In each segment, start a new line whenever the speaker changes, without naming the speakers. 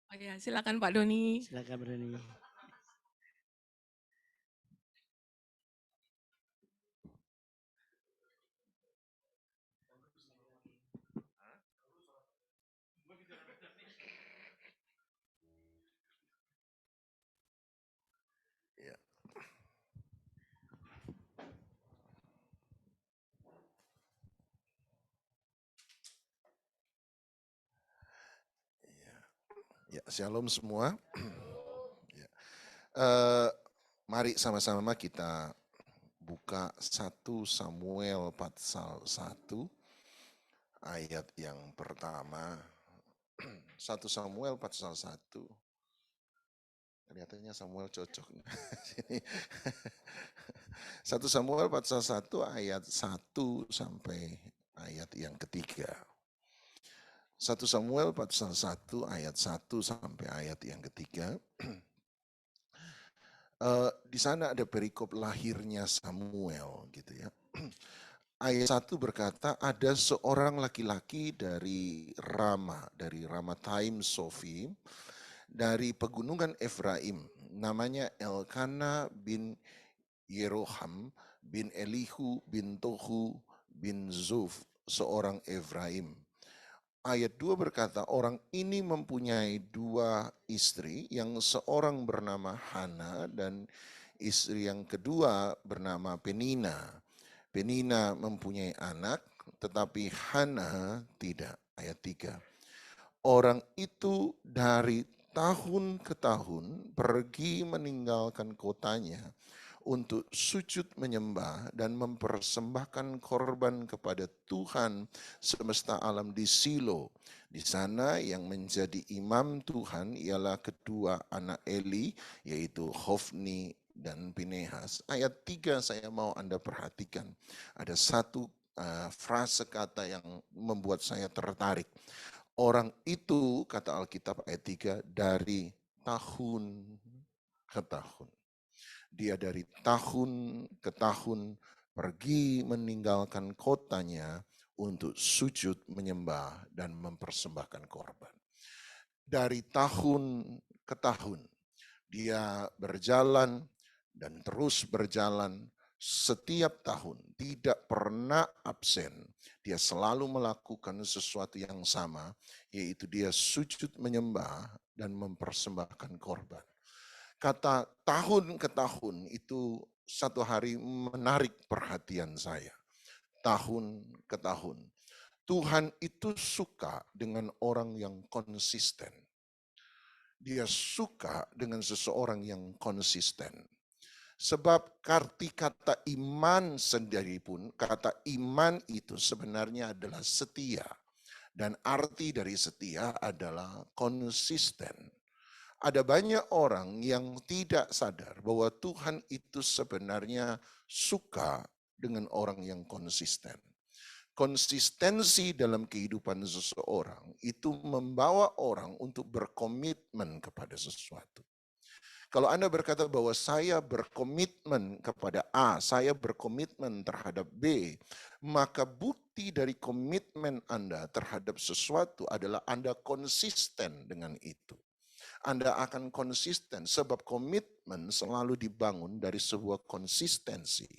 Oh ya, silakan Pak Doni.
Silakan Pak Doni.
Ya, ya, shalom semua. Ya. Mari sama-sama kita buka 1 Samuel pasal 1 ayat yang pertama. 1 Samuel pasal 1. Kelihatannya Samuel cocok. 1 Samuel pasal 1 ayat 1 sampai ayat yang ketiga. 1 Samuel pasal 1 ayat 1 sampai ayat yang ketiga. Di sana ada perikop lahirnya Samuel gitu ya. Ayat 1 berkata ada seorang laki-laki dari Ramathaim Sofi, dari pegunungan Efraim, namanya Elkana bin Yeroham bin Elihu bin Tohu bin Zuf, seorang Efraim. Ayat 2 berkata, orang ini mempunyai 2 istri, yang seorang bernama Hana dan istri yang kedua bernama Penina. Penina mempunyai anak, tetapi Hana tidak. Ayat 3. Orang itu dari tahun ke tahun pergi meninggalkan kotanya untuk sujud menyembah dan mempersembahkan korban kepada Tuhan semesta alam di Silo. Di sana yang menjadi imam Tuhan ialah kedua anak Eli, yaitu Hofni dan Pinehas. Ayat 3 saya mau Anda perhatikan. Ada satu frase kata yang membuat saya tertarik. Orang itu, kata Alkitab ayat 3, dari tahun ke tahun. Dia dari tahun ke tahun pergi meninggalkan kotanya untuk sujud menyembah dan mempersembahkan korban. Dari tahun ke tahun dia berjalan dan terus berjalan. Setiap tahun tidak pernah absen. Dia selalu melakukan sesuatu yang sama, yaitu dia sujud menyembah dan mempersembahkan korban. Kata tahun ke tahun itu satu hari menarik perhatian saya. Tahun ke tahun. Tuhan itu suka dengan orang yang konsisten. Dia suka dengan seseorang yang konsisten. Sebab arti kata iman sendiri pun, kata iman itu sebenarnya adalah setia. Dan arti dari setia adalah konsisten. Ada banyak orang yang tidak sadar bahwa Tuhan itu sebenarnya suka dengan orang yang konsisten. Konsistensi dalam kehidupan seseorang itu membawa orang untuk berkomitmen kepada sesuatu. Kalau Anda berkata bahwa saya berkomitmen kepada A, saya berkomitmen terhadap B, maka bukti dari komitmen Anda terhadap sesuatu adalah Anda konsisten dengan itu. Anda akan konsisten sebab komitmen selalu dibangun dari sebuah konsistensi.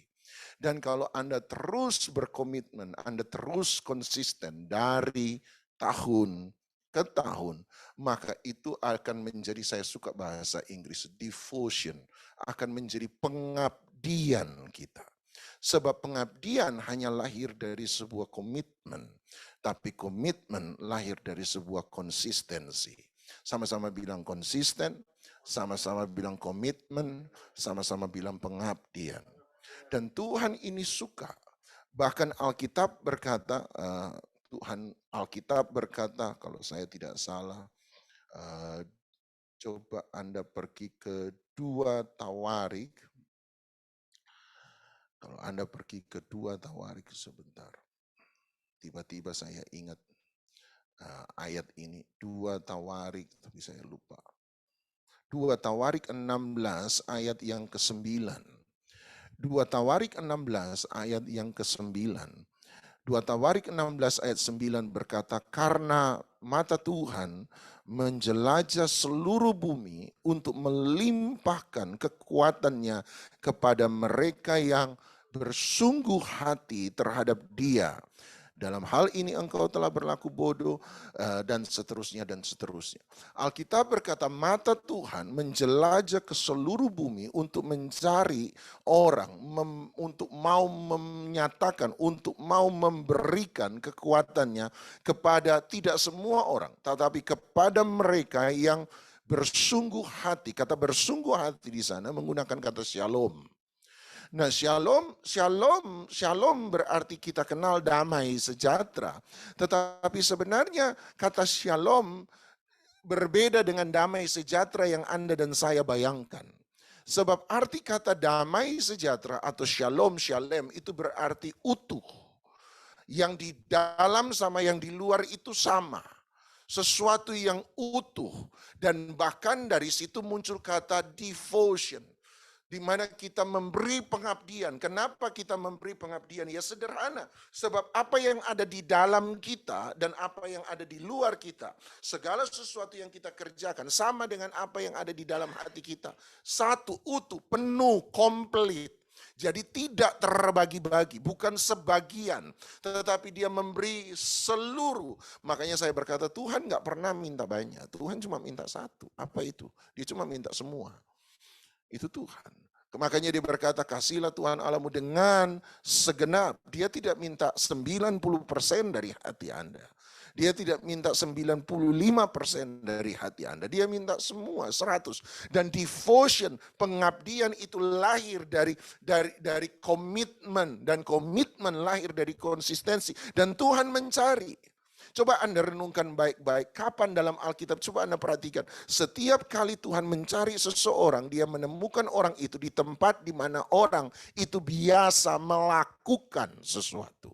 Dan kalau Anda terus berkomitmen, Anda terus konsisten dari tahun ke tahun, maka itu akan menjadi, saya suka bahasa Inggris, devotion, akan menjadi pengabdian kita. Sebab pengabdian hanya lahir dari sebuah komitmen, tapi komitmen lahir dari sebuah konsistensi. Sama-sama bilang konsisten, sama-sama bilang komitmen, sama-sama bilang pengabdian. Dan Tuhan ini suka. Bahkan Alkitab berkata, Alkitab berkata, kalau saya tidak salah, coba Anda pergi ke 2 Tawarik. Kalau Anda pergi ke 2 Tawarik sebentar. Tiba-tiba saya ingat ayat ini, 2 Tawarik, tapi saya lupa. 2 Tawarik 16 ayat yang ke-9. 2 Tawarik 16 ayat yang ke-9. 2 2 Tawarik 16 ayat 9 berkata, karena mata Tuhan menjelajah seluruh bumi untuk melimpahkan kekuatannya kepada mereka yang bersungguh hati terhadap Dia. Dalam hal ini engkau telah berlaku bodoh, dan seterusnya dan seterusnya. Alkitab berkata mata Tuhan menjelajah ke seluruh bumi untuk mencari orang, untuk mau menyatakan, untuk mau memberikan kekuatannya kepada tidak semua orang, tetapi kepada mereka yang bersungguh hati. Kata bersungguh hati di sana menggunakan kata shalom. Nah, shalom berarti kita kenal damai sejahtera. Tetapi sebenarnya kata shalom berbeda dengan damai sejahtera yang Anda dan saya bayangkan. Sebab arti kata damai sejahtera atau shalom itu berarti utuh. Yang di dalam sama yang di luar itu sama. Sesuatu yang utuh. Dan bahkan dari situ muncul kata devotion, di mana kita memberi pengabdian. Kenapa kita memberi pengabdian? Ya sederhana, sebab apa yang ada di dalam kita dan apa yang ada di luar kita, segala sesuatu yang kita kerjakan sama dengan apa yang ada di dalam hati kita. Satu, utuh, penuh, komplit. Jadi tidak terbagi-bagi, bukan sebagian, tetapi dia memberi seluruh. Makanya saya berkata Tuhan gak pernah minta banyak, Tuhan cuma minta satu. Apa itu? Dia cuma minta semua. Itu Tuhan. Makanya dia berkata, kasihlah Tuhan Allahmu dengan segenap. Dia tidak minta 90% dari hati Anda. Dia tidak minta 95% dari hati Anda. Dia minta semua 100. Dan devotion, pengabdian itu lahir dari komitmen. Dan komitmen lahir dari konsistensi. Dan Tuhan mencari. Coba Anda renungkan baik-baik. Kapan dalam Alkitab, coba Anda perhatikan. Setiap kali Tuhan mencari seseorang, dia menemukan orang itu di tempat di mana orang itu biasa melakukan sesuatu.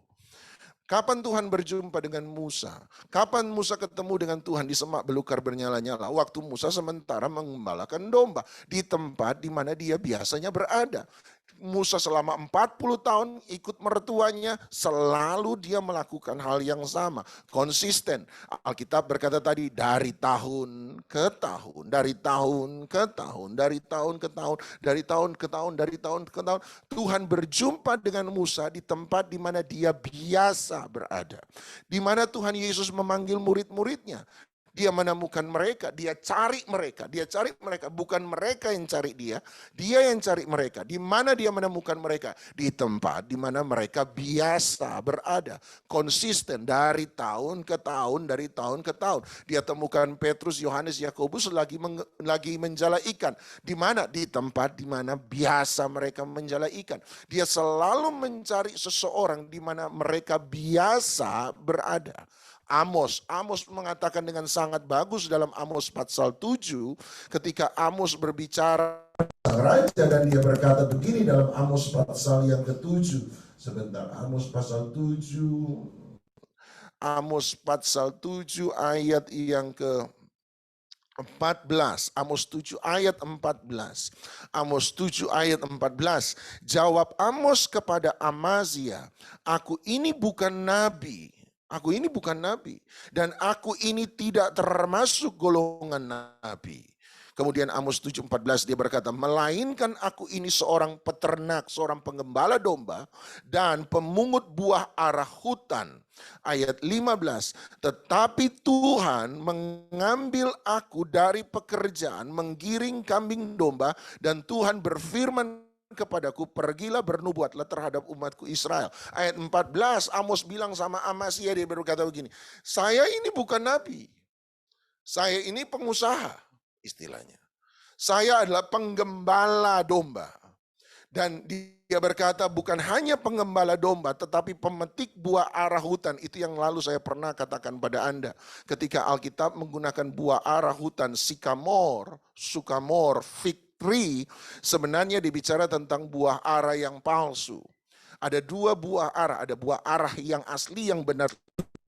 Kapan Tuhan berjumpa dengan Musa? Kapan Musa ketemu dengan Tuhan di semak belukar bernyala-nyala? Waktu Musa sementara mengembalakan domba di tempat di mana dia biasanya berada. Musa selama 40 tahun ikut mertuanya, selalu dia melakukan hal yang sama, konsisten. Alkitab berkata tadi, dari tahun ke tahun, dari tahun ke tahun, dari tahun ke tahun, dari tahun ke tahun, dari tahun ke tahun, Tuhan berjumpa dengan Musa di tempat di mana dia biasa berada. Di mana Tuhan Yesus memanggil murid-muridnya. Dia menemukan mereka, dia cari mereka, bukan mereka yang cari dia yang cari mereka. Di mana dia menemukan mereka? Di tempat di mana mereka biasa berada, konsisten dari tahun ke tahun, dari tahun ke tahun. Dia temukan Petrus, Yohanes, Yakobus lagi menjala ikan. Di mana? Di tempat di mana biasa mereka menjala ikan. Dia selalu mencari seseorang di mana mereka biasa berada. Amos mengatakan dengan sangat bagus dalam Amos pasal 7 ketika Amos berbicara raja dan dia berkata begini dalam Amos pasal yang ke-7. Sebentar, Amos pasal 7 ayat yang ke 14, Amos 7 ayat 14. Amos 7 ayat 14. Jawab Amos kepada Amazia, aku ini bukan nabi. Aku ini bukan nabi. Dan aku ini tidak termasuk golongan nabi. Kemudian Amos 7:14 dia berkata, melainkan aku ini seorang peternak, seorang penggembala domba dan pemungut buah arah hutan. Ayat 15, tetapi Tuhan mengambil aku dari pekerjaan menggiring kambing domba dan Tuhan berfirman kepadaku, pergilah bernubuatlah terhadap umatku Israel. Ayat 14, Amos bilang sama Amasya, dia berkata begini, saya ini bukan nabi, saya ini pengusaha istilahnya. Saya adalah penggembala domba. Dan dia berkata bukan hanya penggembala domba tetapi pemetik buah arah hutan. Itu yang lalu saya pernah katakan pada Anda. Ketika Alkitab menggunakan buah arah hutan, sycamore, fig tree, sebenarnya dibicara tentang buah arah yang palsu. Ada dua buah arah, ada buah arah yang asli yang benar.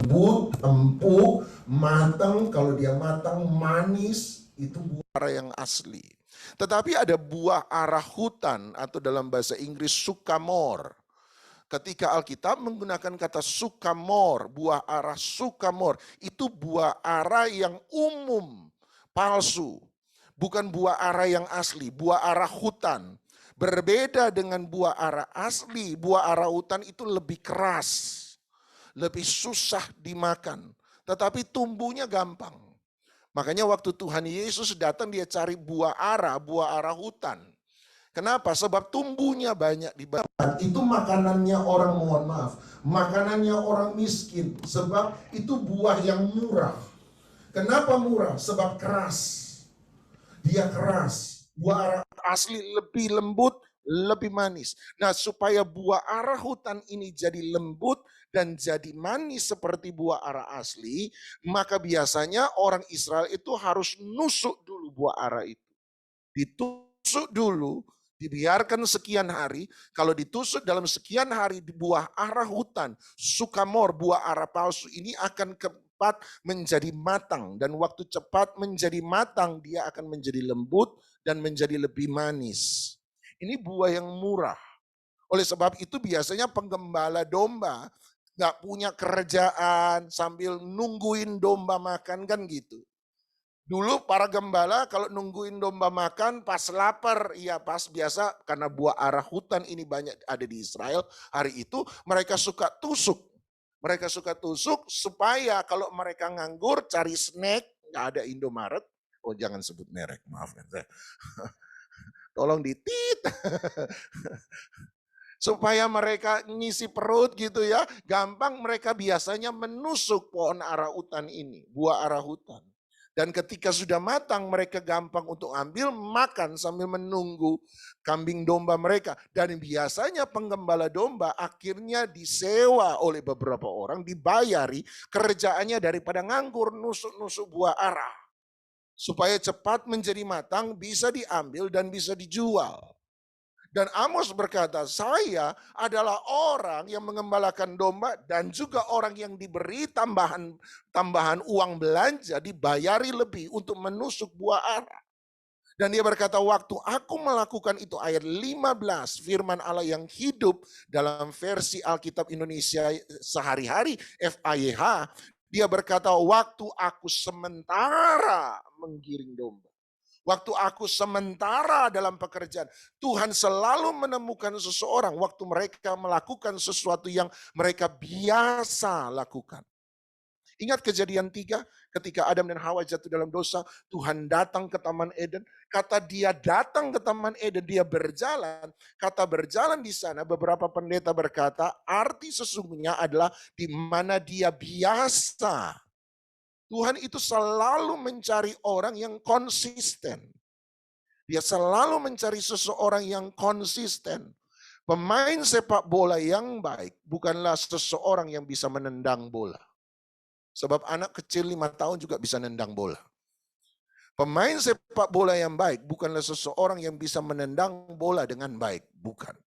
Empuk, matang, kalau dia matang manis, itu buah arah yang asli. Tetapi ada buah arah hutan atau dalam bahasa Inggris sycamore. Ketika Alkitab menggunakan kata sukamor, buah ara sukamor, itu buah ara yang umum, palsu. Bukan buah ara yang asli, buah ara hutan. Berbeda dengan buah ara asli, buah ara hutan itu lebih keras, lebih susah dimakan. Tetapi tumbuhnya gampang. Makanya waktu Tuhan Yesus datang dia cari buah ara hutan. Kenapa? Sebab tumbuhnya banyak di badan. Itu makanannya orang, mohon maaf, makanannya orang miskin. Sebab itu buah yang murah. Kenapa murah? Sebab keras. Dia keras. Buah ara asli lebih lembut, lebih manis. Nah, supaya buah ara hutan ini jadi lembut dan jadi manis seperti buah ara asli, maka biasanya orang Israel itu harus nusuk dulu buah ara itu. Ditusuk dulu, dibiarkan sekian hari. Kalau ditusuk dalam sekian hari, buah ara hutan, sukamor, buah ara palsu ini akan cepat menjadi matang. Dan waktu cepat menjadi matang, dia akan menjadi lembut dan menjadi lebih manis. Ini buah yang murah. Oleh sebab itu biasanya penggembala domba nggak punya kerjaan sambil nungguin domba makan kan gitu. Dulu para gembala kalau nungguin domba makan pas lapar, ya pas biasa karena buah ara hutan ini banyak ada di Israel, hari itu mereka suka tusuk. Mereka suka tusuk supaya kalau mereka nganggur cari snack, nggak ada Indomaret. Oh jangan sebut merek, maaf ya. Tolong ditit. Supaya mereka ngisi perut gitu ya, gampang mereka biasanya menusuk pohon ara hutan ini, buah ara hutan. Dan ketika sudah matang mereka gampang untuk ambil, makan sambil menunggu kambing domba mereka. Dan biasanya penggembala domba akhirnya disewa oleh beberapa orang, dibayari kerjaannya daripada nganggur nusuk-nusuk buah ara. Supaya cepat menjadi matang, bisa diambil dan bisa dijual. Dan Amos berkata, saya adalah orang yang mengembalakan domba dan juga orang yang diberi tambahan uang belanja, dibayari lebih untuk menusuk buah ara. Dan dia berkata, waktu aku melakukan itu, ayat 15, firman Allah yang hidup dalam versi Alkitab Indonesia sehari-hari, FAYH, dia berkata, waktu aku sementara menggiring domba. Waktu aku sementara dalam pekerjaan, Tuhan selalu menemukan seseorang waktu mereka melakukan sesuatu yang mereka biasa lakukan. Ingat Kejadian 3, ketika Adam dan Hawa jatuh dalam dosa, Tuhan datang ke Taman Eden. Kata dia datang ke Taman Eden, dia berjalan. Kata berjalan di sana, beberapa pendeta berkata, arti sesungguhnya adalah di mana dia biasa. Tuhan itu selalu mencari orang yang konsisten. Dia selalu mencari seseorang yang konsisten. Pemain sepak bola yang baik bukanlah seseorang yang bisa menendang bola. Sebab anak kecil 5 tahun juga bisa nendang bola. Pemain sepak bola yang baik bukanlah seseorang yang bisa menendang bola dengan baik. Bukan.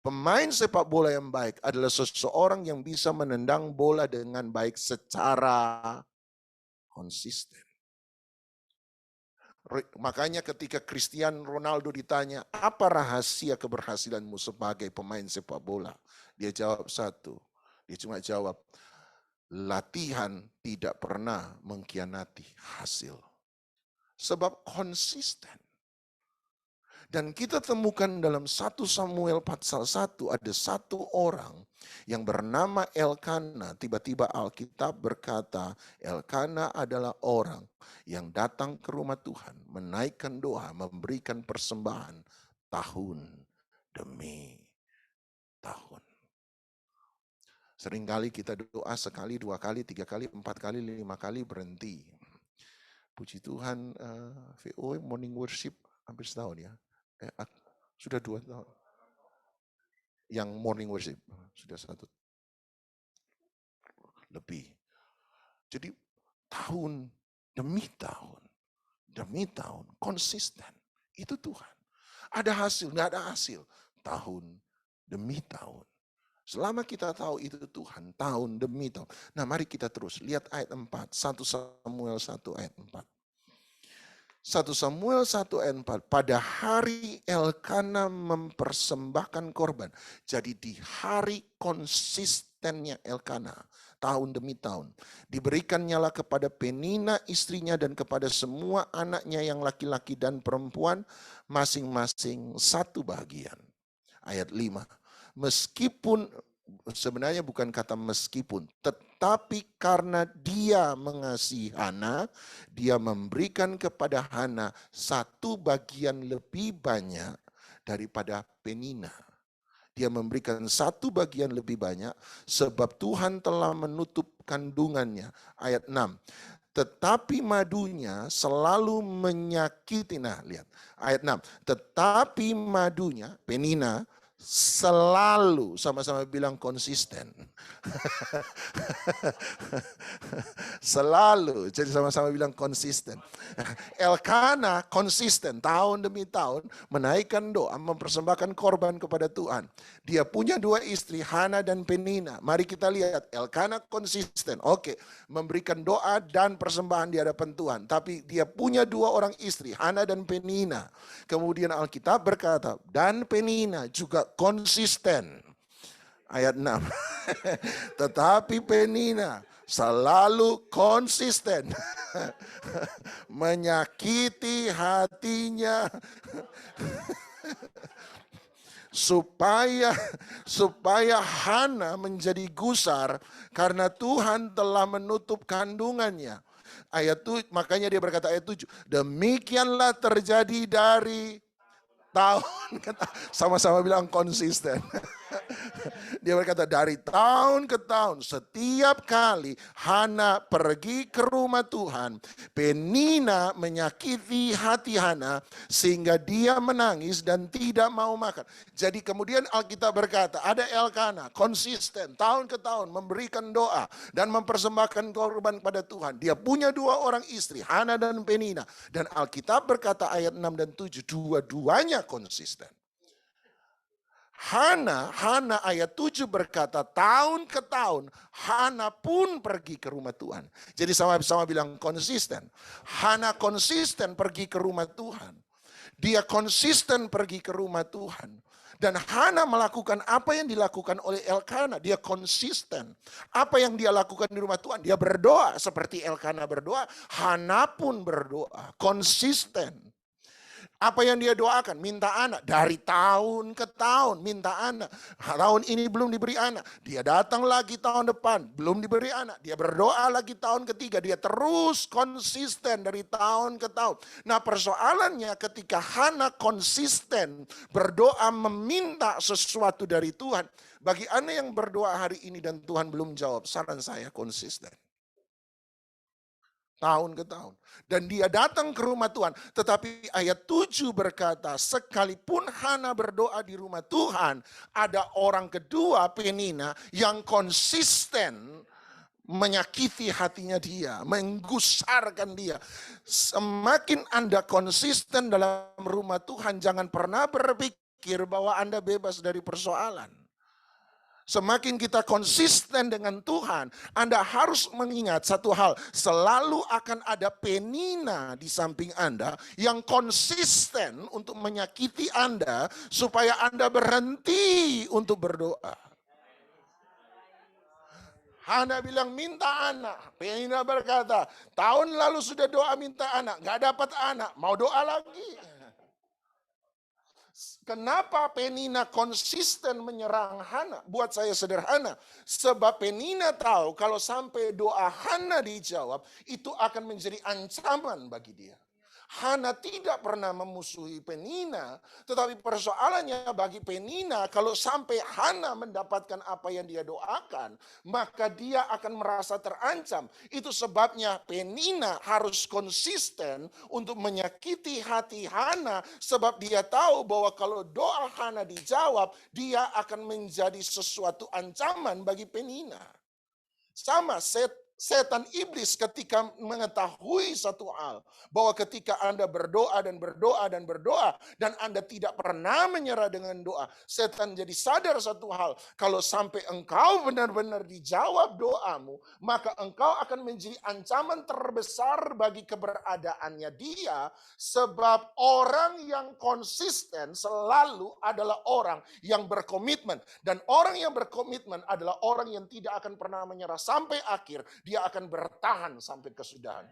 Pemain sepak bola yang baik adalah seseorang yang bisa menendang bola dengan baik secara konsisten. Makanya ketika Cristiano Ronaldo ditanya, apa rahasia keberhasilanmu sebagai pemain sepak bola? Dia jawab satu, dia cuma jawab, latihan tidak pernah mengkhianati hasil. Sebab konsisten. Dan kita temukan dalam 1 Samuel pasal 1 ada satu orang yang bernama Elkana. Tiba-tiba Alkitab berkata Elkana adalah orang yang datang ke rumah Tuhan, menaikkan doa, memberikan persembahan tahun demi tahun. Seringkali kita doa sekali, 2 kali, 3 kali, 4 kali, 5 kali berhenti. Puji Tuhan, VO Morning Worship hampir setahun ya. Sudah 2 tahun. Yang morning worship sudah 1 lebih. Jadi tahun demi tahun konsisten. Itu Tuhan. Ada hasil, nggak ada hasil. Tahun demi tahun. Selama kita tahu itu Tuhan, tahun demi tahun. Nah mari kita terus lihat ayat 4, 1 Samuel 1 ayat 4. 1 Samuel 1 ayat 4. Pada hari Elkana mempersembahkan korban. Jadi di hari konsistennya Elkana, tahun demi tahun, diberikan nyala kepada Penina istrinya dan kepada semua anaknya yang laki-laki dan perempuan, masing-masing satu bagian. Ayat 5. Meskipun, sebenarnya bukan kata meskipun, tetapi karena dia mengasihi Hana, dia memberikan kepada Hana satu bagian lebih banyak daripada Penina. Dia memberikan satu bagian lebih banyak sebab Tuhan telah menutup kandungannya. Ayat 6. Tetapi madunya selalu menyakiti. Nah, lihat. Ayat 6. Tetapi madunya, Penina, selalu, sama-sama bilang konsisten. Selalu, jadi sama-sama bilang konsisten. Elkana konsisten tahun demi tahun menaikkan doa, mempersembahkan korban kepada Tuhan. Dia punya 2 istri, Hana dan Penina. Mari kita lihat, Elkana konsisten. Oke, memberikan doa dan persembahan di hadapan Tuhan. Tapi dia punya 2 orang istri, Hana dan Penina. Kemudian Alkitab berkata, dan Penina juga konsisten. Ayat 6. Tetapi Penina selalu konsisten menyakiti hatinya supaya Hana menjadi gusar karena Tuhan telah menutup kandungannya. Ayat 7, makanya dia berkata ayat 7, demikianlah terjadi dari tahun ke tahun. Sama-sama bilang konsisten. Dia berkata dari tahun ke tahun, setiap kali Hana pergi ke rumah Tuhan, Penina menyakiti hati Hana sehingga dia menangis dan tidak mau makan. Jadi kemudian Alkitab berkata ada Elkana konsisten tahun ke tahun memberikan doa dan mempersembahkan korban kepada Tuhan. Dia punya 2 orang istri, Hana dan Penina. Dan Alkitab berkata ayat 6 dan 7, dua-duanya konsisten. Hana ayat 7 berkata tahun ke tahun Hana pun pergi ke rumah Tuhan. Jadi sama-sama bilang konsisten. Hana konsisten pergi ke rumah Tuhan. Dia konsisten pergi ke rumah Tuhan. Dan Hana melakukan apa yang dilakukan oleh Elkana. Dia konsisten. Apa yang dia lakukan di rumah Tuhan. Dia berdoa seperti Elkana berdoa. Hana pun berdoa. Konsisten. Apa yang dia doakan? Minta anak. Dari tahun ke tahun minta anak. Tahun ini belum diberi anak. Dia datang lagi tahun depan. Belum diberi anak. Dia berdoa lagi tahun ketiga. Dia terus konsisten dari tahun ke tahun. Nah persoalannya ketika Hana konsisten berdoa meminta sesuatu dari Tuhan. Bagi Anda yang berdoa hari ini dan Tuhan belum jawab. Saran saya konsisten. Tahun ke tahun. Dan dia datang ke rumah Tuhan. Tetapi ayat 7 berkata, sekalipun Hana berdoa di rumah Tuhan, ada orang kedua, Penina, yang konsisten menyakiti hatinya dia, menggusarkan dia. Semakin Anda konsisten dalam rumah Tuhan, jangan pernah berpikir bahwa Anda bebas dari persoalan. Semakin kita konsisten dengan Tuhan, Anda harus mengingat satu hal, selalu akan ada Penina di samping Anda yang konsisten untuk menyakiti Anda supaya Anda berhenti untuk berdoa. Hana bilang minta anak, Penina berkata, tahun lalu sudah doa minta anak, gak dapat anak, mau doa lagi. Kenapa Penina konsisten menyerang Hana? Buat saya sederhana. Sebab Penina tahu kalau sampai doa Hana dijawab, itu akan menjadi ancaman bagi dia. Hana tidak pernah memusuhi Penina, tetapi persoalannya bagi Penina, kalau sampai Hana mendapatkan apa yang dia doakan, maka dia akan merasa terancam. Itu sebabnya Penina harus konsisten untuk menyakiti hati Hana, sebab dia tahu bahwa kalau doa Hana dijawab, dia akan menjadi sesuatu ancaman bagi Penina. Sama, setan iblis ketika mengetahui satu hal, bahwa ketika Anda berdoa dan berdoa dan berdoa, dan Anda tidak pernah menyerah dengan doa, setan jadi sadar satu hal, kalau sampai engkau benar-benar dijawab doamu, maka engkau akan menjadi ancaman terbesar bagi keberadaannya dia, sebab orang yang konsisten selalu adalah orang yang berkomitmen, dan orang yang berkomitmen adalah orang yang tidak akan pernah menyerah sampai akhir. Dia akan bertahan sampai kesudahan.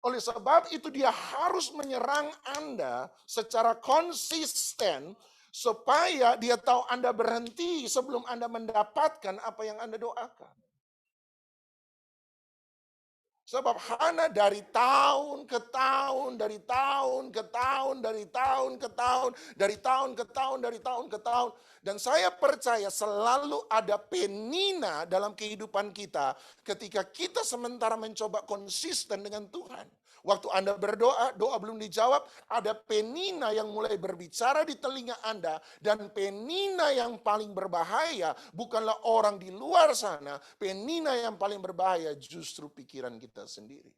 Oleh sebab itu dia harus menyerang Anda secara konsisten supaya dia tahu Anda berhenti sebelum Anda mendapatkan apa yang Anda doakan. Sebab Hana dari tahun ke tahun, dari tahun ke tahun, dari tahun ke tahun, dari tahun ke tahun, dari tahun ke tahun. Dan saya percaya selalu ada penina dalam kehidupan kita ketika kita sementara mencoba konsisten dengan Tuhan. Waktu Anda berdoa, doa belum dijawab, ada penina yang mulai berbicara di telinga Anda. Dan penina yang paling berbahaya bukanlah orang di luar sana. Penina yang paling berbahaya justru pikiran kita sendiri.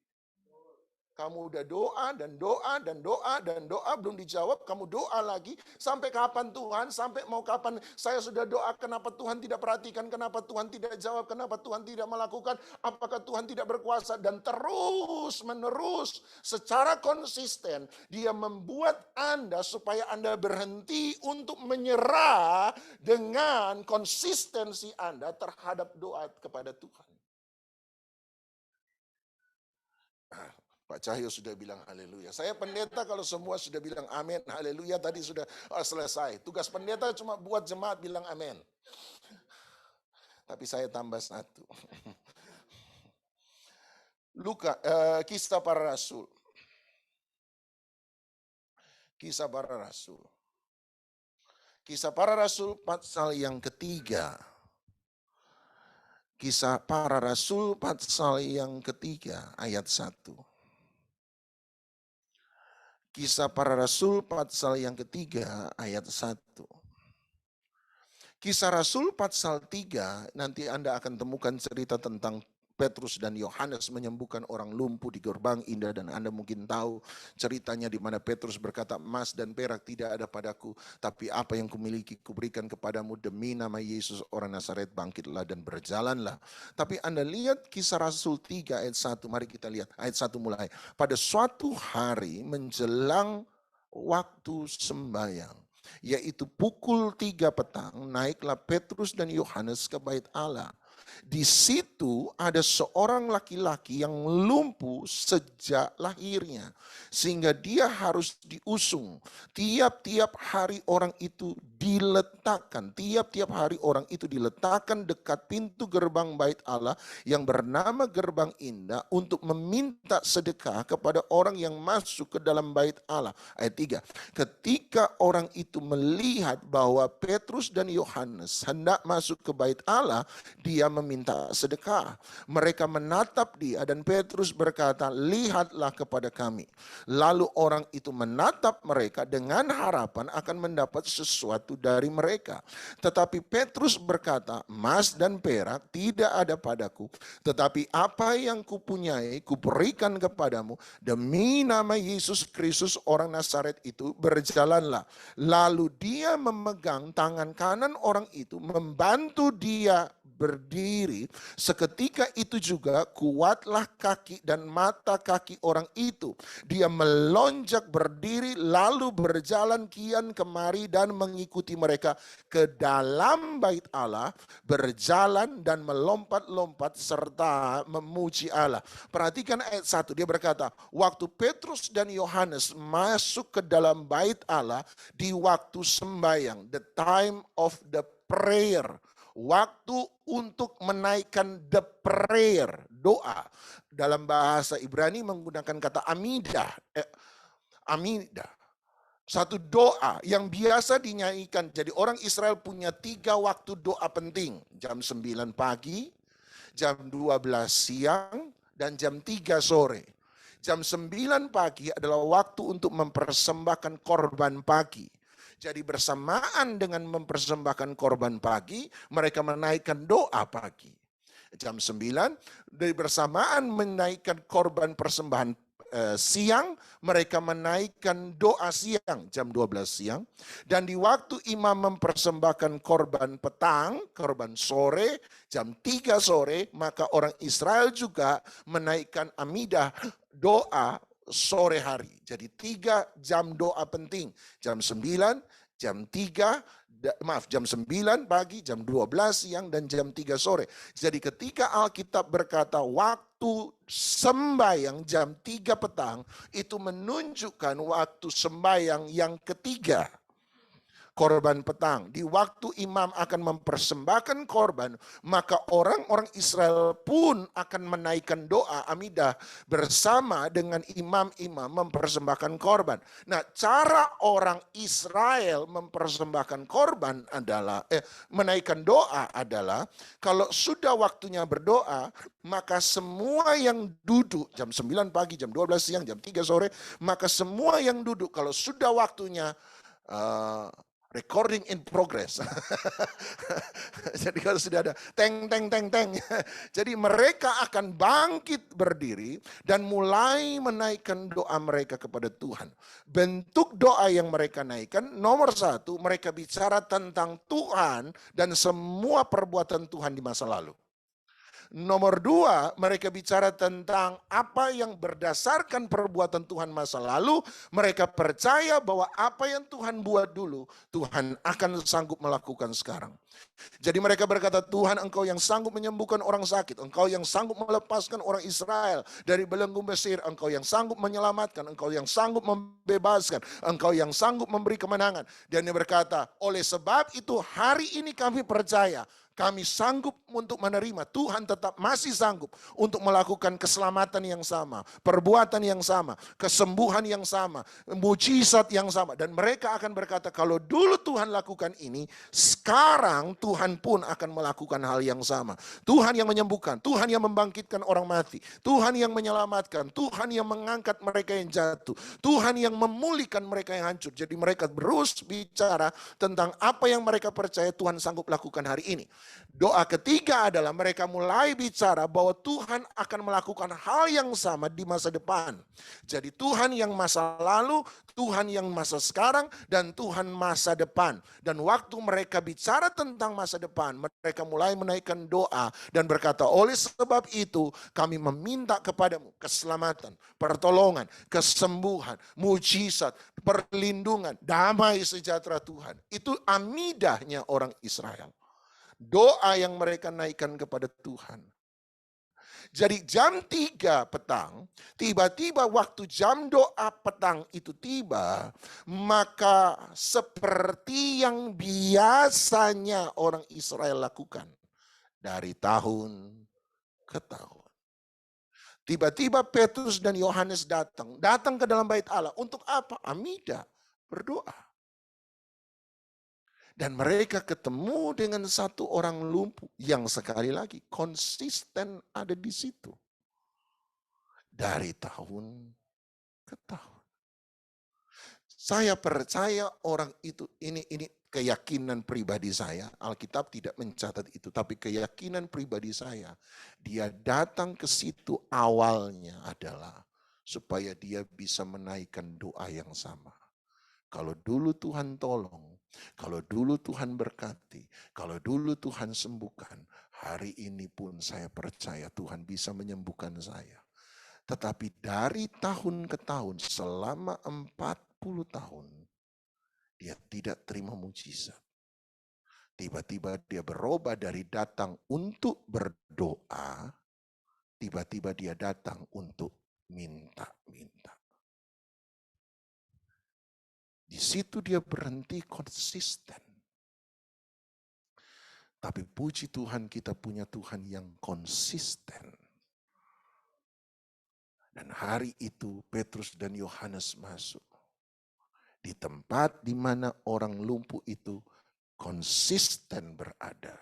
Kamu udah doa dan doa dan doa dan doa belum dijawab, kamu doa lagi. Sampai kapan Tuhan? Sampai mau kapan? Saya sudah doa, kenapa Tuhan tidak perhatikan? Kenapa Tuhan tidak jawab? Kenapa Tuhan tidak melakukan? Apakah Tuhan tidak berkuasa? Dan terus menerus secara konsisten dia membuat Anda supaya Anda berhenti untuk menyerah dengan konsistensi Anda terhadap doa kepada Tuhan. Pak Cahyo sudah bilang haleluya. Saya pendeta kalau semua sudah bilang amin, haleluya tadi sudah selesai. Tugas pendeta cuma buat jemaat bilang amin. Tapi saya tambah satu. Kisah para Rasul. Kisah para Rasul. Kisah para Rasul pasal yang ketiga. Kisah para Rasul pasal yang ketiga ayat 1. Kisah para Rasul pasal yang ketiga ayat 1. Kisah Rasul pasal 3 nanti Anda akan temukan cerita tentang Petrus dan Yohanes menyembuhkan orang lumpuh di gerbang indah, dan Anda mungkin tahu ceritanya di mana Petrus berkata, emas dan perak tidak ada padaku, tapi apa yang kumiliki kuberikan kepadamu, demi nama Yesus orang Nazaret bangkitlah dan berjalanlah. Tapi Anda lihat Kisah Rasul 3 ayat 1, mari kita lihat ayat 1 mulai. Pada suatu hari menjelang waktu sembahyang, yaitu pukul 3 petang, naiklah Petrus dan Yohanes ke bait Allah. Di situ ada seorang laki-laki yang lumpuh sejak lahirnya, sehingga dia harus diusung. Tiap-tiap hari orang itu diletakkan, dekat pintu gerbang bait Allah yang bernama Gerbang Indah untuk meminta sedekah kepada orang yang masuk ke dalam bait Allah. Ayat 3. Ketika orang itu melihat bahwa Petrus dan Yohanes hendak masuk ke bait Allah, dia meminta sedekah. Mereka menatap dia dan Petrus berkata, lihatlah kepada kami. Lalu orang itu menatap mereka dengan harapan akan mendapat sesuatu dari mereka. Tetapi Petrus berkata, emas dan perak tidak ada padaku, tetapi apa yang kupunyai kuberikan kepadamu. Demi nama Yesus Kristus orang Nazaret itu, berjalanlah. Lalu dia memegang tangan kanan orang itu, membantu dia berdiri. Seketika itu juga kuatlah kaki dan mata kaki orang itu. Dia melonjak berdiri lalu berjalan kian kemari dan mengikuti mereka ke dalam bait Allah, berjalan dan melompat-lompat serta memuji Allah. Perhatikan ayat 1, dia berkata, waktu Petrus dan Yohanes masuk ke dalam bait Allah di waktu sembahyang, the time of the prayer, waktu untuk menaikkan the prayer, doa. Dalam bahasa Ibrani menggunakan kata amidah. Amidah. Satu doa yang biasa dinyanyikan. Jadi orang Israel punya 3 waktu doa penting. Jam 9 pagi, jam 12 siang, dan jam 3 sore. Jam 9 pagi adalah waktu untuk mempersembahkan korban pagi. Jadi bersamaan dengan mempersembahkan korban pagi, mereka menaikkan doa pagi. Jam 9, dari bersamaan menaikkan korban persembahan siang, mereka menaikkan doa siang, jam 12 siang. Dan di waktu imam mempersembahkan korban petang, korban sore, jam 3 sore, maka orang Israel juga menaikkan amidah doa sore hari. Jadi 3 jam doa penting, jam 9, jam 3, jam 9 pagi, jam 12 siang, dan jam 3 sore. Jadi ketika Alkitab berkata waktu sembahyang jam 3 petang, itu menunjukkan waktu sembahyang yang ketiga. Korban petang. Di waktu imam akan mempersembahkan korban, maka orang-orang Israel pun akan menaikkan doa amidah bersama dengan imam-imam mempersembahkan korban. Nah, cara orang Israel mempersembahkan korban adalah, menaikkan doa adalah, kalau sudah waktunya berdoa, maka semua yang duduk jam 9 pagi, jam 12 siang, jam 3 sore, maka semua yang duduk kalau sudah waktunya recording in progress. Jadi kalau sudah ada teng teng teng teng. Jadi mereka akan bangkit berdiri dan mulai menaikkan doa mereka kepada Tuhan. Bentuk doa yang mereka naikkan, nomor 1, mereka bicara tentang Tuhan dan semua perbuatan Tuhan di masa lalu. Nomor 2, mereka bicara tentang apa yang berdasarkan perbuatan Tuhan masa lalu. Mereka percaya bahwa apa yang Tuhan buat dulu, Tuhan akan sanggup melakukan sekarang. Jadi mereka berkata, Tuhan, Engkau yang sanggup menyembuhkan orang sakit, Engkau yang sanggup melepaskan orang Israel dari belenggu Mesir, Engkau yang sanggup menyelamatkan, Engkau yang sanggup membebaskan, Engkau yang sanggup memberi kemenangan. Dan dia berkata, oleh sebab itu hari ini kami percaya, kami sanggup untuk menerima. Tuhan tetap masih sanggup untuk melakukan keselamatan yang sama, perbuatan yang sama, kesembuhan yang sama, mujizat yang sama. Dan mereka akan berkata, kalau dulu Tuhan lakukan ini, sekarang Tuhan pun akan melakukan hal yang sama. Tuhan yang menyembuhkan, Tuhan yang membangkitkan orang mati, Tuhan yang menyelamatkan, Tuhan yang mengangkat mereka yang jatuh, Tuhan yang memulihkan mereka yang hancur. Jadi mereka terus bicara tentang apa yang mereka percaya Tuhan sanggup lakukan hari ini. Doa ketiga adalah mereka mulai bicara bahwa Tuhan akan melakukan hal yang sama di masa depan. Jadi Tuhan yang masa lalu, Tuhan yang masa sekarang, dan Tuhan masa depan. Dan waktu mereka bicara tentang masa depan, mereka mulai menaikkan doa dan berkata, oleh sebab itu kami meminta kepadamu keselamatan, pertolongan, kesembuhan, mujizat, perlindungan, damai sejahtera Tuhan. Itu amidahnya orang Israel. Doa yang mereka naikkan kepada Tuhan. Jadi jam 3 petang, tiba-tiba waktu jam doa petang itu tiba, maka seperti yang biasanya orang Israel lakukan dari tahun ke tahun. Tiba-tiba Petrus dan Yohanes datang ke dalam bait Allah. Untuk apa? Amidah, berdoa. Dan mereka ketemu dengan satu orang lumpuh yang sekali lagi konsisten ada di situ. Dari tahun ke tahun. Saya percaya orang itu, ini keyakinan pribadi saya. Alkitab tidak mencatat itu, tapi keyakinan pribadi saya. Dia datang ke situ awalnya adalah supaya dia bisa menaikkan doa yang sama. Kalau dulu Tuhan tolong, kalau dulu Tuhan berkati, kalau dulu Tuhan sembuhkan, hari ini pun saya percaya Tuhan bisa menyembuhkan saya. Tetapi dari tahun ke tahun, selama 40 tahun, dia tidak terima mujizat. Tiba-tiba dia berubah dari datang untuk berdoa, tiba-tiba dia datang untuk minta-minta. Di situ dia berhenti konsisten. Tapi puji Tuhan, kita punya Tuhan yang konsisten. Dan hari itu Petrus dan Yohanes masuk. Di tempat di mana orang lumpuh itu konsisten berada.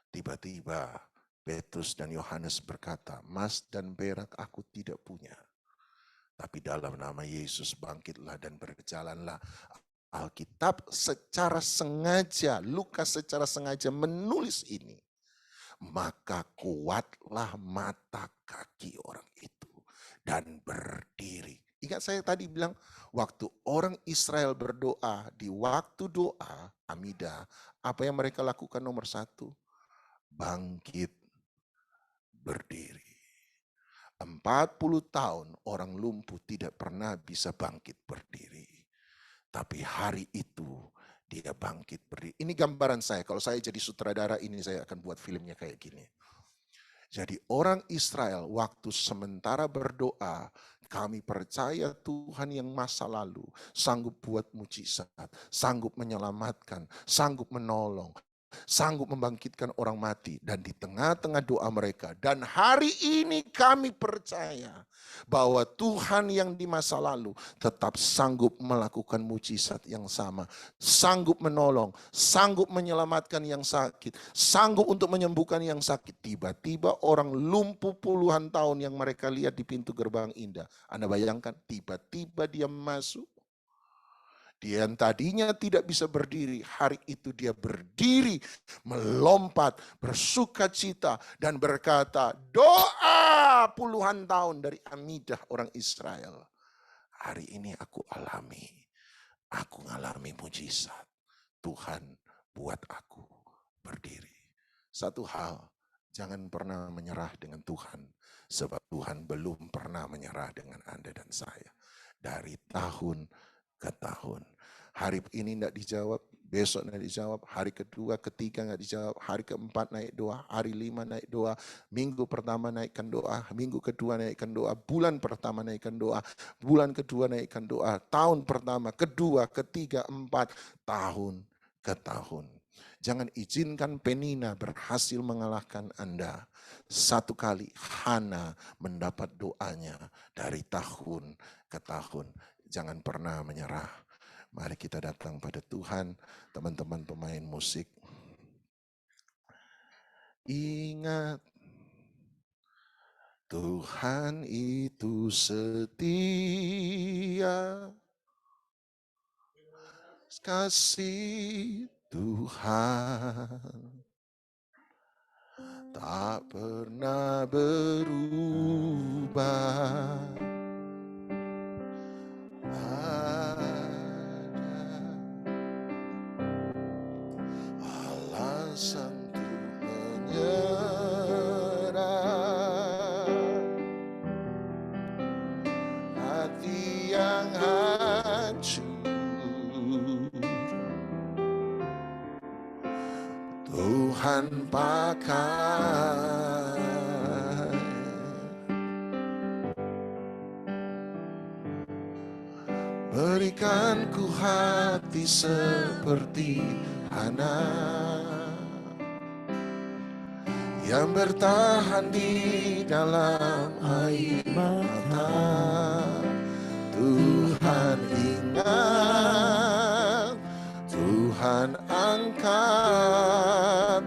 Tiba-tiba Petrus dan Yohanes berkata, emas dan perak aku tidak punya. Tapi dalam nama Yesus bangkitlah dan berjalanlah. Alkitab secara sengaja, Lukas secara sengaja menulis ini. maka kuatlah mata kaki orang itu dan berdiri. Ingat saya tadi bilang, waktu orang Israel berdoa, di waktu doa Amidah, apa yang mereka lakukan nomor satu? Bangkit, berdiri. 40 tahun orang lumpuh tidak pernah bisa bangkit berdiri. Tapi hari itu dia bangkit berdiri. Ini gambaran saya, kalau saya jadi sutradara ini saya akan buat filmnya kayak gini. Jadi orang Israel waktu sementara berdoa, kami percaya Tuhan yang masa lalu sanggup buat mujizat, sanggup menyelamatkan, sanggup menolong, sanggup membangkitkan orang mati. Dan di tengah-tengah doa mereka, dan hari ini kami percaya bahwa Tuhan yang di masa lalu tetap sanggup melakukan mujizat yang sama, sanggup menolong, sanggup menyelamatkan yang sakit, sanggup untuk menyembuhkan yang sakit. Tiba-tiba orang lumpuh puluhan tahun yang mereka lihat di pintu gerbang indah, Anda bayangkan, tiba-tiba dia masuk. Dia yang tadinya tidak bisa berdiri, hari itu dia berdiri, melompat, bersuka cita, dan berkata, doa puluhan tahun dari Amidah orang Israel. Hari ini aku ngalami mujizat. Tuhan buat aku berdiri. Satu hal, jangan pernah menyerah dengan Tuhan, sebab Tuhan belum pernah menyerah dengan Anda dan saya. Dari tahun ke tahun. Hari ini tidak dijawab, besok tidak dijawab, hari kedua, ketiga tidak dijawab, hari keempat naik doa, hari 5 naik doa, minggu pertama naikkan doa, minggu kedua naikkan doa, bulan pertama naikkan doa, bulan kedua naikkan doa, tahun pertama, kedua, ketiga, 4, tahun ke tahun. Jangan izinkan Penina berhasil mengalahkan Anda. Satu kali Hana mendapat doanya dari tahun ke tahun. Jangan pernah menyerah. Mari kita datang pada Tuhan, teman-teman pemain musik. Ingat, Tuhan itu setia. Kasih Tuhan tak pernah berubah. Alasan untuk menyerah, hati yang hancur, Tuhan pakai. Berikan ku hati seperti Hana yang bertahan di dalam air mata. Tuhan ingat, Tuhan angkat,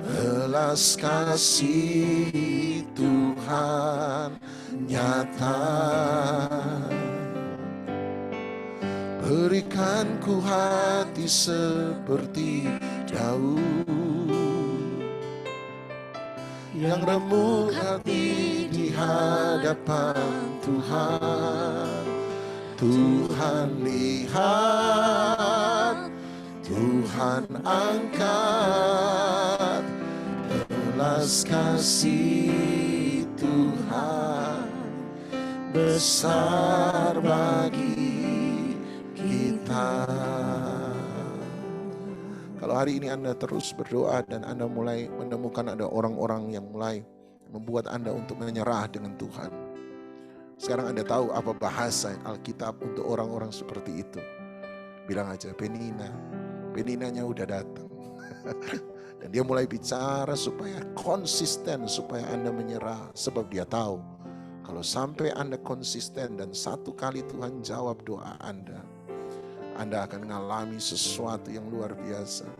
belas kasih Tuhan nyata. Berikan ku hati seperti Daud yang remuk hati di hadapan Tuhan. Tuhan lihat, Tuhan angkat, belas kasih Tuhan besar bagi kita. Kalau hari ini Anda terus berdoa dan Anda mulai menemukan ada orang-orang yang mulai membuat Anda untuk menyerah dengan Tuhan. Sekarang Anda tahu apa bahasa Alkitab untuk orang-orang seperti itu. Bilang aja, Peninanya udah datang. Dan dia mulai bicara supaya konsisten, supaya Anda menyerah. Sebab dia tahu, kalau sampai Anda konsisten dan satu kali Tuhan jawab doa Anda akan mengalami sesuatu yang luar biasa.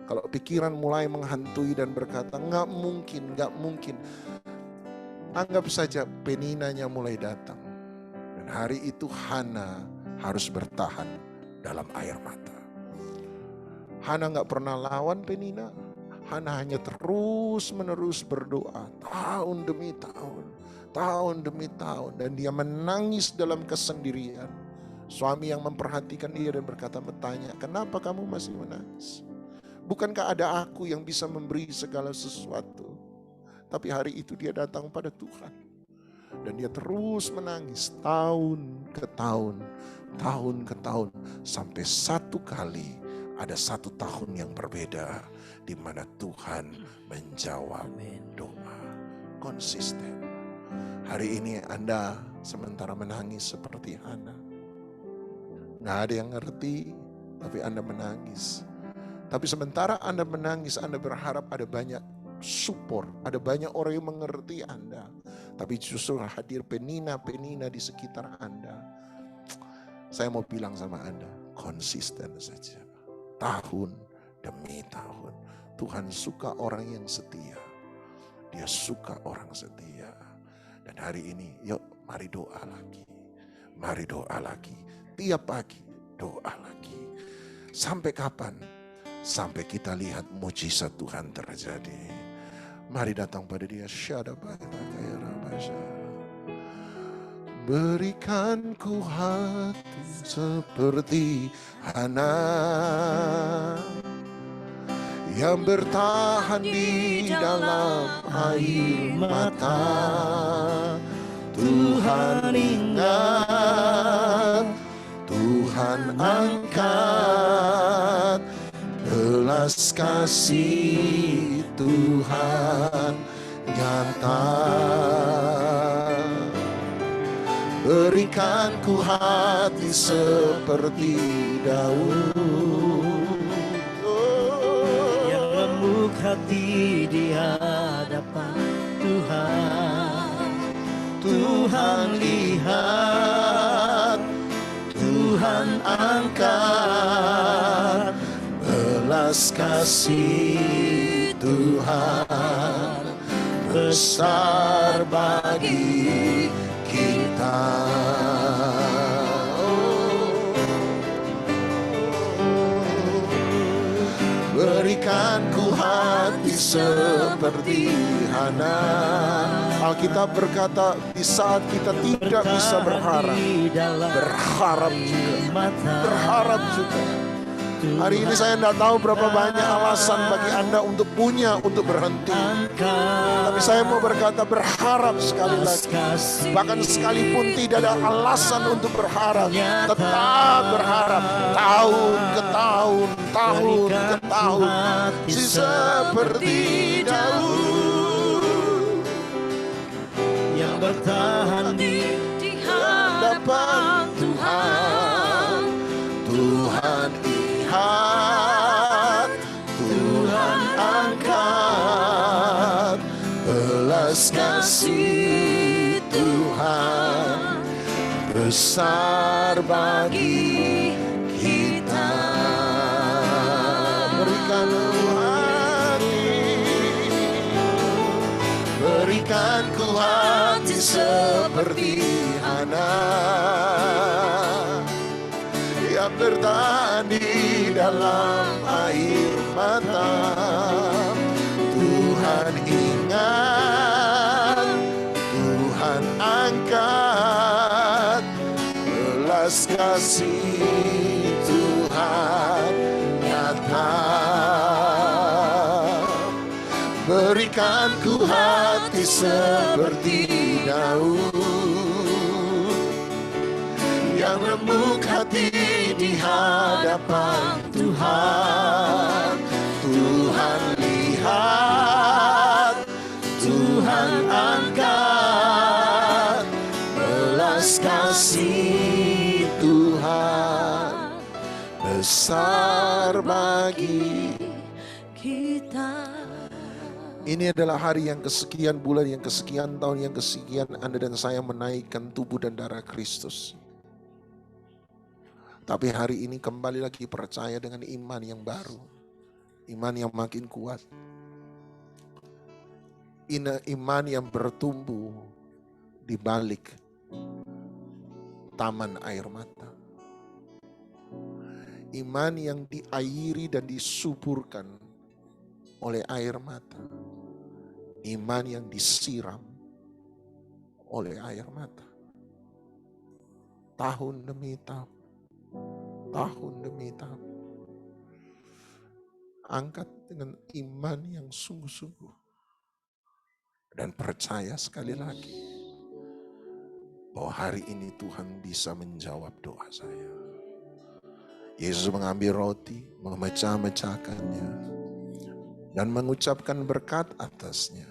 Kalau pikiran mulai menghantui dan berkata, nggak mungkin. Anggap saja Peninanya mulai datang. Dan hari itu Hana harus bertahan dalam air mata. Hana nggak pernah lawan Penina. Hana hanya terus menerus berdoa tahun demi tahun, tahun demi tahun, dan dia menangis dalam kesendirian. Suami yang memperhatikan dia dan bertanya, kenapa kamu masih menangis? Bukankah ada aku yang bisa memberi segala sesuatu? Tapi hari itu dia datang pada Tuhan. Dan dia terus menangis tahun ke tahun, tahun ke tahun. Sampai satu kali ada satu tahun yang berbeda, di mana Tuhan menjawab doa. Konsisten. Hari ini Anda sementara menangis seperti Hana. Nggak ada yang ngerti, tapi Anda menangis. Tapi sementara Anda menangis, Anda berharap ada banyak support, ada banyak orang yang mengerti Anda. Tapi justru hadir penina-penina di sekitar Anda. Saya mau bilang sama Anda, konsisten saja. Tahun demi tahun. Tuhan suka orang yang setia. Dia suka orang setia. Dan hari ini, yuk mari doa lagi. Mari doa lagi. Tiap pagi doa lagi. Sampai kapan? Sampai kita lihat mujizat Tuhan terjadi. Mari datang pada Dia. Berikan ku hati seperti Hana, yang bertahan di dalam air mata. Tuhan ingat, Tuhan angkat, belas kasih Tuhan nyata. Berikan ku hati seperti Daud,
yang lembut hati di hadapan Tuhan. Tuhan lihat, Tuhan angkat, belas kasih Tuhan besar bagi kita. Berikan ku hati seperti Hana. Alkitab berkata, di saat kita tidak bisa berharap, berharap juga, berharap juga. Hari ini saya tidak tahu berapa banyak alasan bagi Anda untuk punya, untuk berhenti. Tapi saya mau berkata, berharap sekali lagi. Bahkan sekalipun tidak ada alasan untuk berharap, tetap berharap. Tahun ke tahun, tahun ke tahun, seperti Daud yang bertahan di
hadapan Tuhan. Tuhan lihat, Tuhan angkat, belas kasih Tuhan besar bagi kita. Berikan ku hati, berikan ku hati seperti Hana, yang bertahan di dalam air mata. Tuhan ingat, Tuhan angkat, belas kasih Tuhan nyata. Berikan ku hati seperti Daud, yang remuk hati di hadapan Tuhan. Tuhan lihat, Tuhan angkat, belas kasih Tuhan besar bagi kita. Ini adalah hari yang kesekian, bulan yang kesekian, tahun yang kesekian Anda dan saya menaikkan tubuh dan darah Kristus. Tapi hari ini kembali lagi percaya dengan iman yang baru. Iman yang makin kuat. Iman yang bertumbuh di balik taman air mata. Iman yang diairi dan disuburkan oleh air mata. Iman yang disiram oleh air mata. Tahun demi tahun. Tahun demi tahun. Angkat dengan iman yang sungguh-sungguh. Dan percaya sekali lagi bahwa hari ini Tuhan bisa menjawab doa saya. Yesus mengambil roti, memecah-mecahkannya, dan mengucapkan berkat atasnya.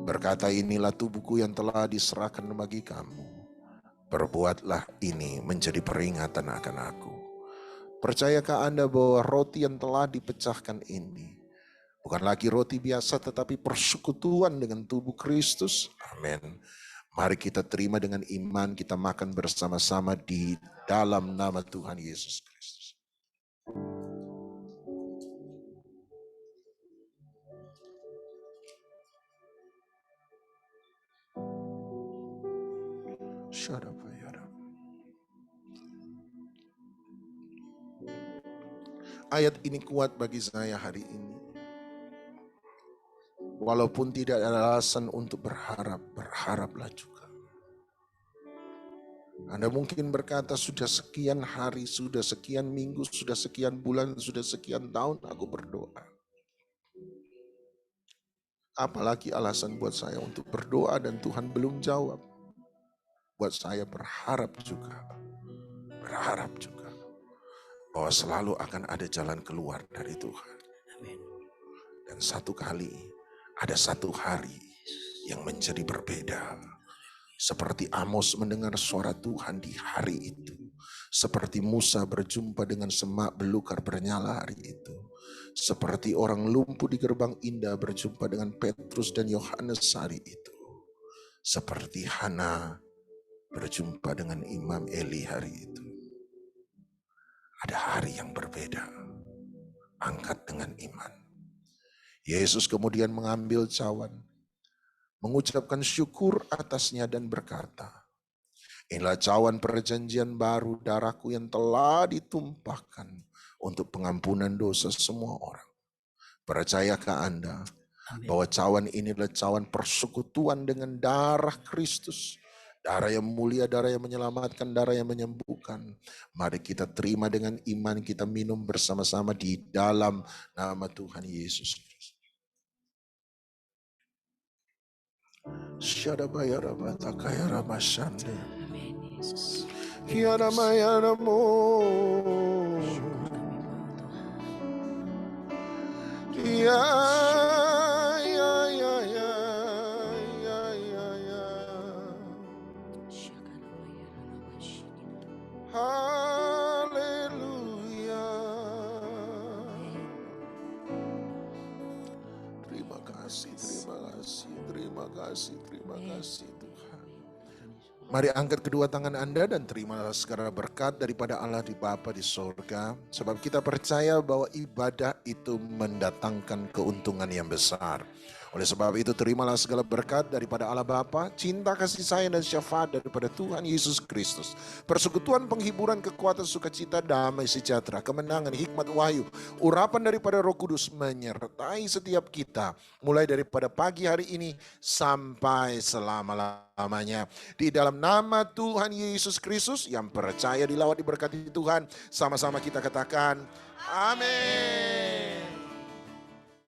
Berkata, inilah tubuhku yang telah diserahkan bagi kamu. Perbuatlah ini menjadi peringatan akan aku. Percayakah Anda bahwa roti yang telah dipecahkan ini bukan lagi roti biasa tetapi persekutuan dengan tubuh Kristus? Amin. Mari kita terima dengan iman, kita makan bersama-sama di dalam nama Tuhan Yesus Kristus. Ayat ini kuat bagi saya hari ini. Walaupun tidak ada alasan untuk berharap, berharaplah juga. Anda mungkin berkata, sudah sekian hari, sudah sekian minggu, sudah sekian bulan, sudah sekian tahun aku berdoa. Apalagi alasan buat saya untuk berdoa dan Tuhan belum jawab. Buat saya berharap juga bahwa selalu akan ada jalan keluar dari Tuhan. Dan satu kali, ada satu hari yang menjadi berbeda. Seperti Amos mendengar suara Tuhan di hari itu. Seperti Musa berjumpa dengan semak belukar bernyala hari itu. Seperti orang lumpuh di gerbang indah berjumpa dengan Petrus dan Yohanes hari itu. Seperti Hana berjumpa dengan Imam Eli hari itu. Ada hari yang berbeda. Angkat dengan iman. Yesus kemudian mengambil cawan, mengucapkan syukur atasnya dan berkata, inilah cawan perjanjian baru darahku yang telah ditumpahkan untuk pengampunan dosa semua orang. Percayakah Anda bahwa cawan ini adalah cawan persekutuan dengan darah Kristus? Darah yang mulia, darah yang menyelamatkan, darah yang menyembuhkan. Mari kita terima dengan iman, kita minum bersama-sama di dalam nama Tuhan Yesus Kristus. Shadabayara batakayara masyande. Kiara mayara mo. Ya ya ya ya ya ya ya. Haleluya. Terima kasih, terima kasih, terima kasih, terima kasih Tuhan. Mari angkat kedua tangan Anda dan terimalah segala berkat daripada Allah di Bapa di sorga. Sebab kita percaya bahwa ibadah itu mendatangkan keuntungan yang besar. Oleh sebab itu terimalah segala berkat daripada Allah Bapa, cinta kasih sayang dan syafaat daripada Tuhan Yesus Kristus. Persekutuan, penghiburan, kekuatan, sukacita, damai sejahtera, kemenangan, hikmat, wahyu, urapan daripada Roh Kudus menyertai setiap kita. Mulai daripada pagi hari ini sampai selama-lamanya. Di dalam nama Tuhan Yesus Kristus yang percaya dilawat diberkati Tuhan. Sama-sama kita katakan amin.